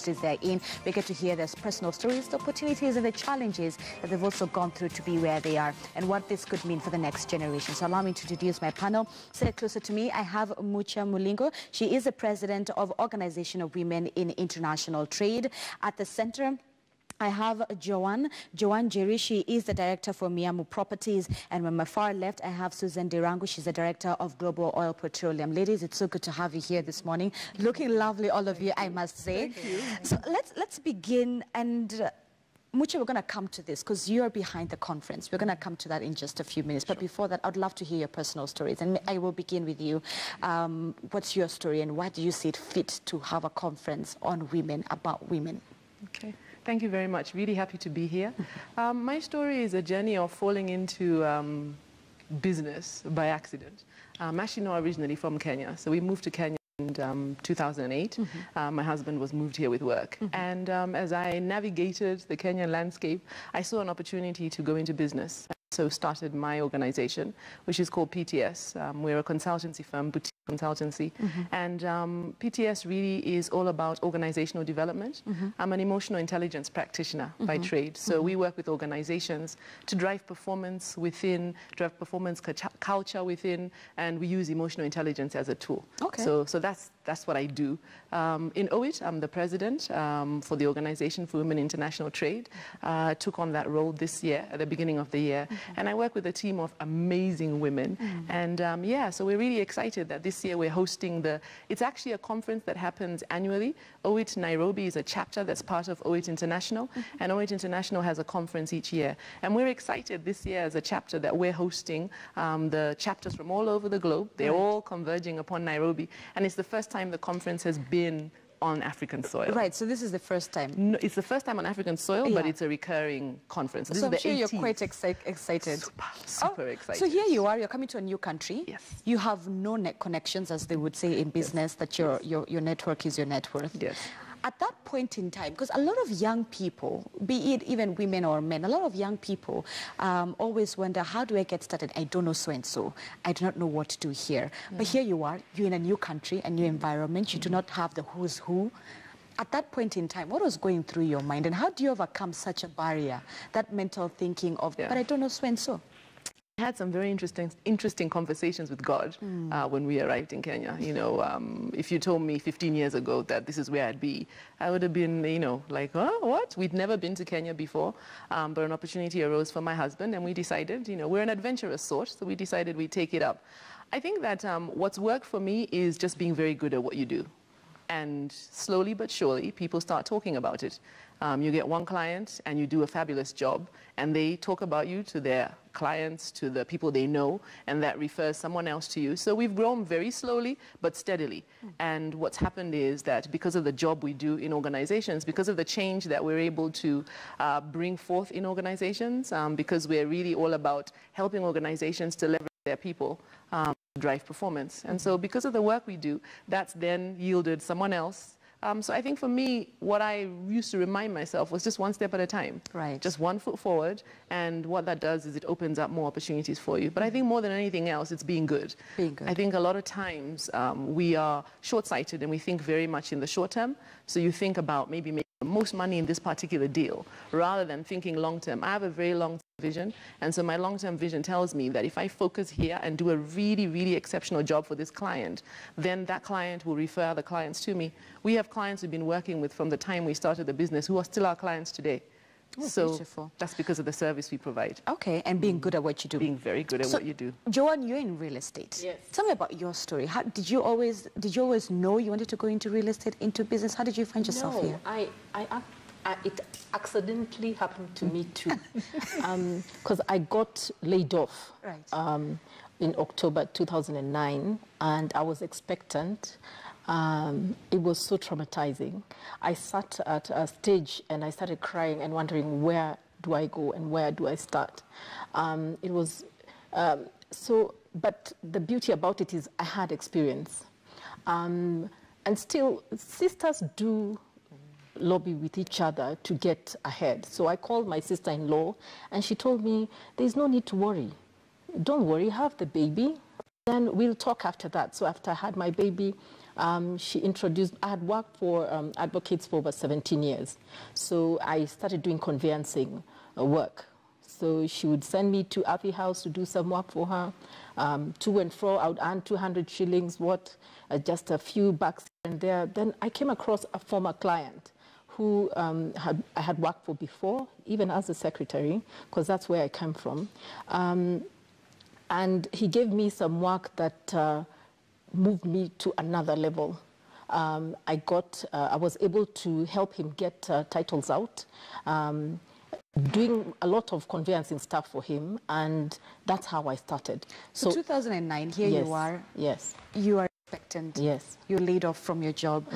industries they're in. We get to hear their personal stories, the opportunities and the challenges that they've also gone through to be where they are, and what this could mean for the next generation. So allow me to introduce my panel. Sit closer to me, I have Mucha Mulingo. She is the president of Organization of Women in International Trade. At the center, I have Joanne Jerry. She is the director for Miamu Properties. And on my far left, I have Susan Dirango. She's the director of Global Oil Petroleum. Ladies, it's so good to have you here this morning. Looking lovely, all of you, I must say. Thank you. So let's begin. And Mucha, we're going to come to this because you're behind the conference. We're going to come to that in just a few minutes. But before that, I'd love to hear your personal stories. And I will begin with you. What's your story and why do you see it fit to have a conference on women, about women? Okay. Thank you very much. Really happy to be here. My story is a journey of falling into business by accident. I'm actually not originally from Kenya, so we moved to Kenya in 2008. My husband was moved here with work. And as I navigated the Kenyan landscape, I saw an opportunity to go into business. So started my organization, which is called PTS. We're a consultancy firm, boutique consultancy. And PTS really is all about organizational development. I'm an emotional intelligence practitioner by trade. So we work with organizations to drive performance within, drive performance culture within, and we use emotional intelligence as a tool. Okay. So that's what I do. In OIT, I'm the president for the Organization for Women in International Trade. Took on that role this year, at the beginning of the year. And I work with a team of amazing women. And yeah, so we're really excited that this year we're hosting it's actually a conference that happens annually. OIT Nairobi is a chapter that's part of OIT International. And OIT International has a conference each year. And we're excited this year as a chapter that we're hosting the chapters from all over the globe. They're all converging upon Nairobi. And it's the first time the conference has been on African soil. Right, so this is the first time? No, it's the first time on African soil, but it's a recurring conference. So I'm sure you're quite excited. Super excited. So here you are, you're coming to a new country. Yes. You have no net connections, as they would say in business, that your network is your net worth. Yes. At that point in time, because a lot of young people, be it even women or men, a lot of young people always wonder, how do I get started? I don't know so-and-so. I do not know what to do here. But here you are, you're in a new country, a new environment. You do not have the who's who. At that point in time, what was going through your mind? And how do you overcome such a barrier, that mental thinking of, but I don't know so-and-so? I had some very interesting conversations with God when we arrived in Kenya. You know, if you told me 15 years ago that this is where I'd be, I would have been, you know, like, oh, what? We'd never been to Kenya before, but an opportunity arose for my husband, and we decided, you know, we're an adventurous sort, so we decided we'd take it up. I think that what's worked for me is just being very good at what you do. And slowly but surely, people start talking about it. You get one client and you do a fabulous job, and they talk about you to their clients, to the people they know, and that refers someone else to you. So we've grown very slowly but steadily. And what's happened is that because of the job we do in organizations, because of the change that we're able to bring forth in organizations, because we're really all about helping organizations to leverage their people, drive performance. And so because of the work we do, that's then yielded someone else. So I think for me, what I used to remind myself was just one step at a time. Right. Just one foot forward. And what that does is it opens up more opportunities for you. But I think more than anything else, it's being good. Being good. I think a lot of times we are short-sighted and we think very much in the short term. So you think about maybe making the most money in this particular deal rather than thinking long-term. I have a very long vision, and so my long-term vision tells me that if I focus here and do a really, really exceptional job for this client, then that client will refer other clients to me. We have clients we've been working with from the time we started the business who are still our clients today. Oh, so beautiful. That's because of the service we provide. Okay, and being good at what you do. Being very good at what you do. Joanne, you're in real estate. Yes. Tell me about your story. How, did you always know you wanted to go into real estate, into business? How did you find yourself here? It accidentally happened to me too, because I got laid off in October 2009, and I was expectant. It was so traumatizing. I sat at a stage and I started crying and wondering, where do I go and where do I start? It was but the beauty about it is I had experience, and still sisters do lobby with each other to get ahead. So I called my sister-in-law and she told me, there's no need to worry. Don't worry, have the baby, then we'll talk after that. So after I had my baby, She introduced, I had worked for advocates for over 17 years. So I started doing conveyancing work. So she would send me to Abbey House to do some work for her. To and fro, I would earn 200 shillings, just a few bucks here and there. Then I came across a former client who I had worked for before, even as a secretary, because that's where I came from. And he gave me some work that moved me to another level. I was able to help him get titles out, doing a lot of conveyancing stuff for him, and that's how I started. So 2009, here yes, you are. Yes. You are expectant. Yes. You're laid off from your job.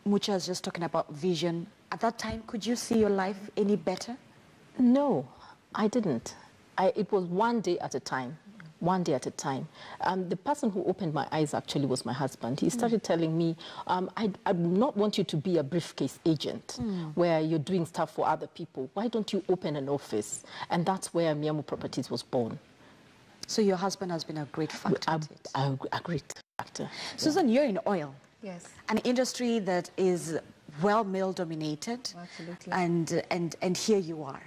Mucha was just talking about vision. At that time, could you see your life any better? No, I didn't. It was one day at a time. One day at a time. The person who opened my eyes actually was my husband. He started telling me, I do not want you to be a briefcase agent where you're doing stuff for other people. Why don't you open an office? And that's where Miamu Properties was born. So your husband has been a great factor. A great factor. Susan, you're in oil. Yes. An industry that is well male-dominated. Absolutely. And here you are.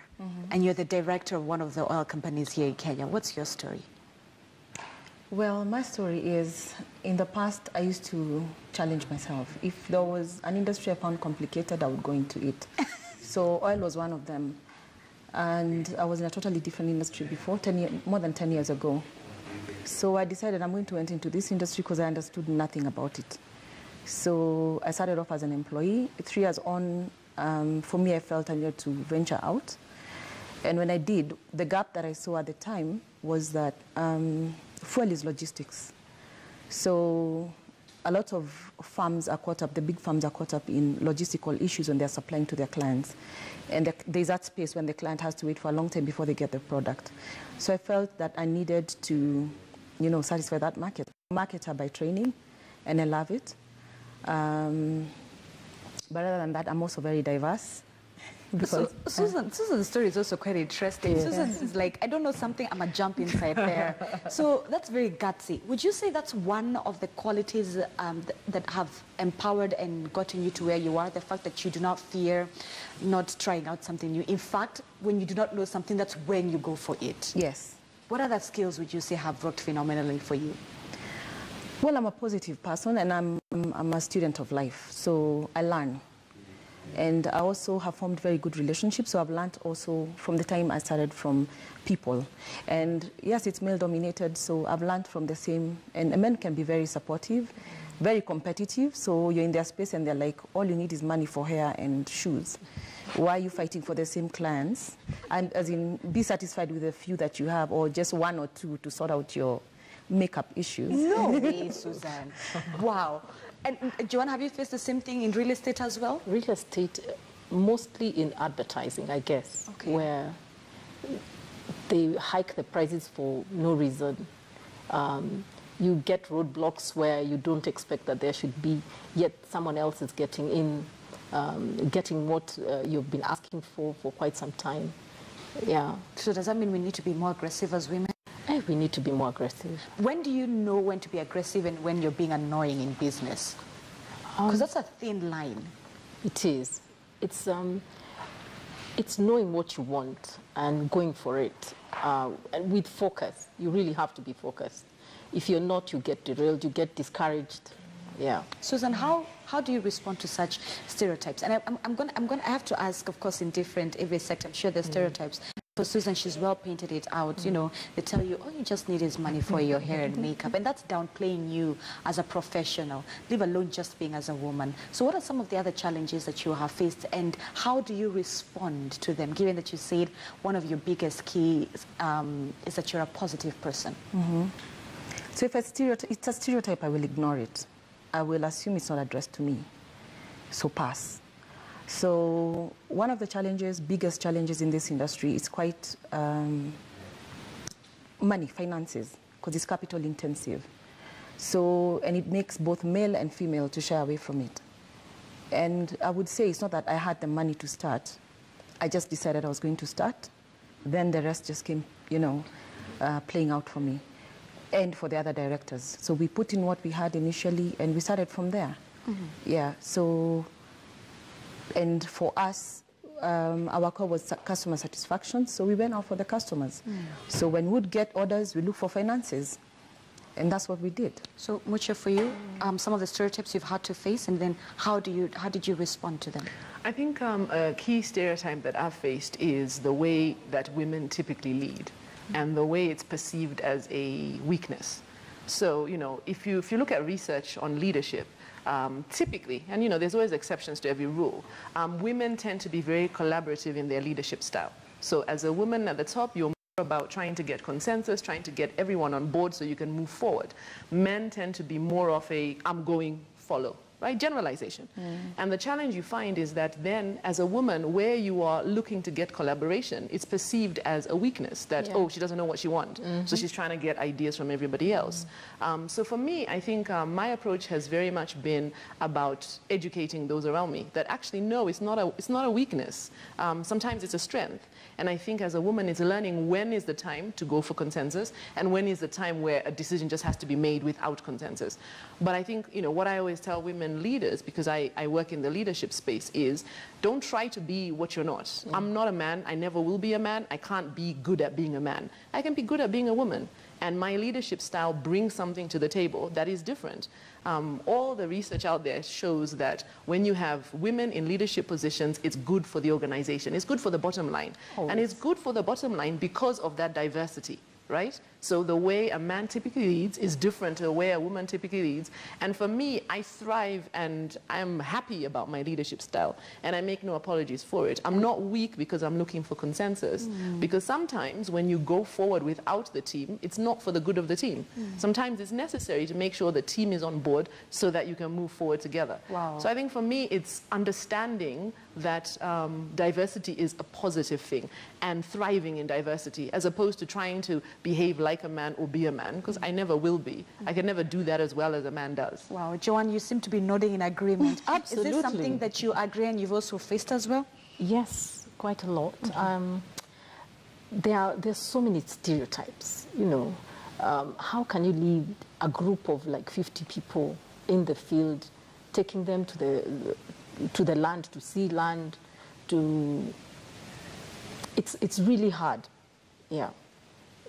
And you're the director of one of the oil companies here in Kenya. What's your story? Well, my story is, in the past, I used to challenge myself. If there was an industry I found complicated, I would go into it. So oil was one of them. And I was in a totally different industry before, more than 10 years ago. So I decided I'm going to enter into this industry because I understood nothing about it. So I started off as an employee. 3 years on, for me, I felt I needed to venture out. And when I did, the gap that I saw at the time was that fuel is logistics. So a lot of farms are caught up, the big farms are caught up in logistical issues when they're supplying to their clients. And there's that space when the client has to wait for a long time before they get the product. So I felt that I needed to, satisfy that market. I'm a marketer by training, and I love it. But other than that, I'm also very diverse. So, Susan's story is also quite interesting. Yeah. Susan is like, I don't know something, I'm a jump inside there. So that's very gutsy. Would you say that's one of the qualities that have empowered and gotten you to where you are? The fact that you do not fear not trying out something new. In fact, when you do not know something, that's when you go for it. Yes. What other skills would you say have worked phenomenally for you? Well, I'm a positive person, and I'm a student of life, so I learn. And I also have formed very good relationships, so I've learned also from the time I started from people. And yes, it's male-dominated, so I've learned from the same. And men can be very supportive, very competitive, so you're in their space and they're like, all you need is money for hair and shoes. Why are you fighting for the same clients? And as in, be satisfied with the few that you have, or just one or two to sort out your makeup issues. No way, Susan. Wow. And Joanne, have you faced the same thing in real estate as well? Real estate, mostly in advertising, I guess, where they hike the prices for no reason. You get roadblocks where you don't expect that there should be, yet someone else is getting in, getting what you've been asking for quite some time. Yeah. So does that mean we need to be more aggressive as women? We need to be more aggressive. When do you know when to be aggressive and when you're being annoying in business? Because that's a thin line. It is. It's knowing what you want and going for it. And with focus, you really have to be focused. If you're not, you get derailed, you get discouraged. Yeah. Susan, how do you respond to such stereotypes? And I have to ask, of course, in every sector, I'm sure there's stereotypes. For Susan, she's well painted it out. You know, they tell you, all you just need is money for your hair and makeup. And that's downplaying you as a professional, leave alone just being as a woman. So what are some of the other challenges that you have faced, and how do you respond to them, given that you said one of your biggest keys is that you're a positive person? So if it's a stereotype, I will ignore it. I will assume it's not addressed to me. So pass. So one of the biggest challenges in this industry is quite money, finances, because it's capital intensive. So, and it makes both male and female to shy away from it. And I would say it's not that I had the money to start. I just decided I was going to start. Then the rest just came, playing out for me. and for the other directors. So we put in what we had initially, and we started from there. Yeah, so, and for us, our core was customer satisfaction, so we went out for the customers. So when we'd get orders, we look for finances, and that's what we did. So, Mucha, for you, some of the stereotypes you've had to face, and then how did you respond to them? I think a key stereotype that I've faced is the way that women typically lead, and the way it's perceived as a weakness. So, you know, if you look at research on leadership, typically, and you know, there's always exceptions to every rule, women tend to be very collaborative in their leadership style. So as a woman at the top, you're more about trying to get consensus, trying to get everyone on board so you can move forward. Men tend to be more of a, I'm going, follow. Right? Generalization. And the challenge you find is that then, as a woman, where you are looking to get collaboration, it's perceived as a weakness, that, oh, she doesn't know what she wants, so she's trying to get ideas from everybody else. So for me, I think my approach has very much been about educating those around me, that actually, no, it's not a weakness. Sometimes it's a strength. And I think as a woman, it's learning when is the time to go for consensus, and when is the time where a decision just has to be made without consensus. But I think, you know, what I always tell women leaders, because I work in the leadership space, is don't try to be what you're not. I'm not a man. I never will be a man. I can't be good at being a man. I can be good at being a woman. And my leadership style brings something to the table that is different. All the research out there shows that when you have women in leadership positions, it's good for the organization. It's good for the bottom line. And it's good for the bottom line because of that diversity. Right? So the way a man typically leads is different to the way a woman typically leads. And for me, I thrive and I'm happy about my leadership style. And I make no apologies for it. I'm not weak because I'm looking for consensus. Because sometimes when you go forward without the team, it's not for the good of the team. Sometimes it's necessary to make sure the team is on board so that you can move forward together. Wow. So I think for me, it's understanding that diversity is a positive thing and thriving in diversity, as opposed to trying to behave like a man or be a man, because I never will be. I can never do that as well as a man does. Wow, Joanne, you seem to be nodding in agreement. Absolutely. Is this something that you agree and you've also faced as well? Yes, quite a lot. There's so many stereotypes, you know. How can you lead a group of like 50 people in the field, taking them to the land, to see land, it's really hard. Yeah.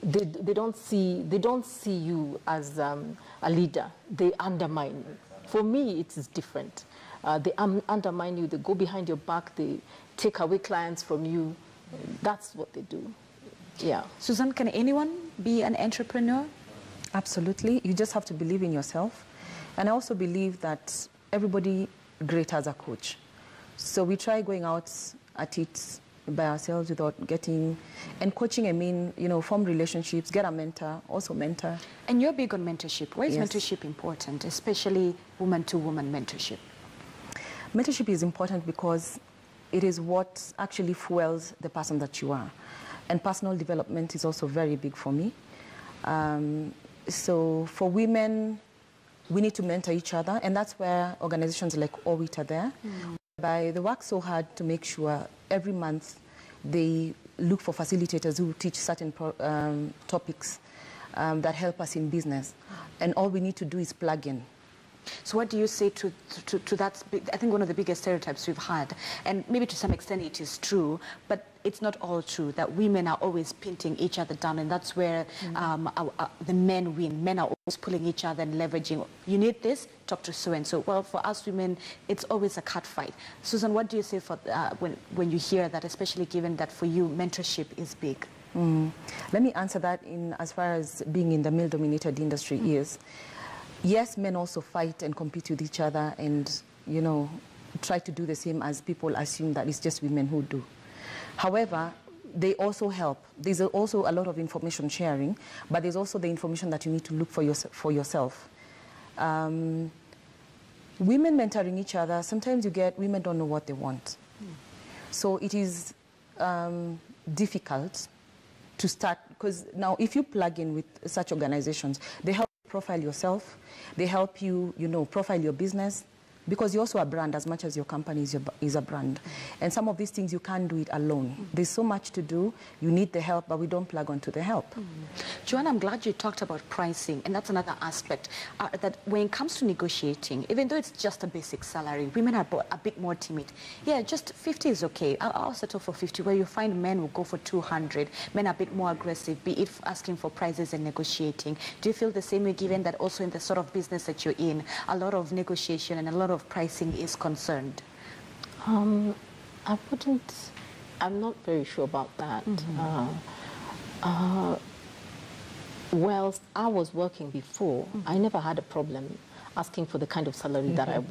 They don't see you as a leader. They undermine you. For me, it is different. They undermine you. They go behind your back. They take away clients from you. That's what they do. Yeah. Susan, can anyone be an entrepreneur? Absolutely. You just have to believe in yourself. And I also believe that everybody great has a coach. So we try going out at it by ourselves without getting, and coaching, I mean, you know, form relationships, get a mentor, also mentor. And you're big on mentorship. Why is Yes. mentorship important, especially woman-to-woman mentorship? Mentorship is important because it is what actually fuels the person that you are. And personal development is also very big for me. So for women, we need to mentor each other, and that's where organizations like OWIT are there. They work so hard to make sure every month they look for facilitators who teach certain topics that help us in business. And all we need to do is plug in. So what do you say to that? I think one of the biggest stereotypes we've had, and maybe to some extent it is true, but it's not all true, that women are always pinning each other down, and that's where the men win. Men are always pulling each other and leveraging. You need this, talk to so-and-so. Well, for us women, it's always a cat fight. Susan, what do you say for when you hear that, especially given that for you, mentorship is big? Let me answer that in as far as being in the male-dominated industry is. Yes, men also fight and compete with each other and, you know, try to do the same as people assume that it's just women who do. However, they also help. There's also a lot of information sharing, but there's also the information that you need to look for yourself. Women mentoring each other, sometimes you get women don't know what they want. So it is difficult to start, because now if you plug in with such organizations, they help you profile yourself, they help you, you know, profile your business, because you're also a brand as much as your company is a brand. And some of these things you can't do it alone. There's so much to do. You need the help, but we don't plug onto the help. Joanna, I'm glad you talked about pricing, and that's another aspect that when it comes to negotiating, even though it's just a basic salary, women are a bit more timid. Yeah, just 50 is okay. I'll settle for 50, where you find men will go for 200. Men are a bit more aggressive, be it asking for prices and negotiating. Do you feel the same way, given that also in the sort of business that you're in, a lot of negotiation and a lot of pricing is concerned? I'm not very sure about that. Whilst I was working before, I never had a problem asking for the kind of salary that I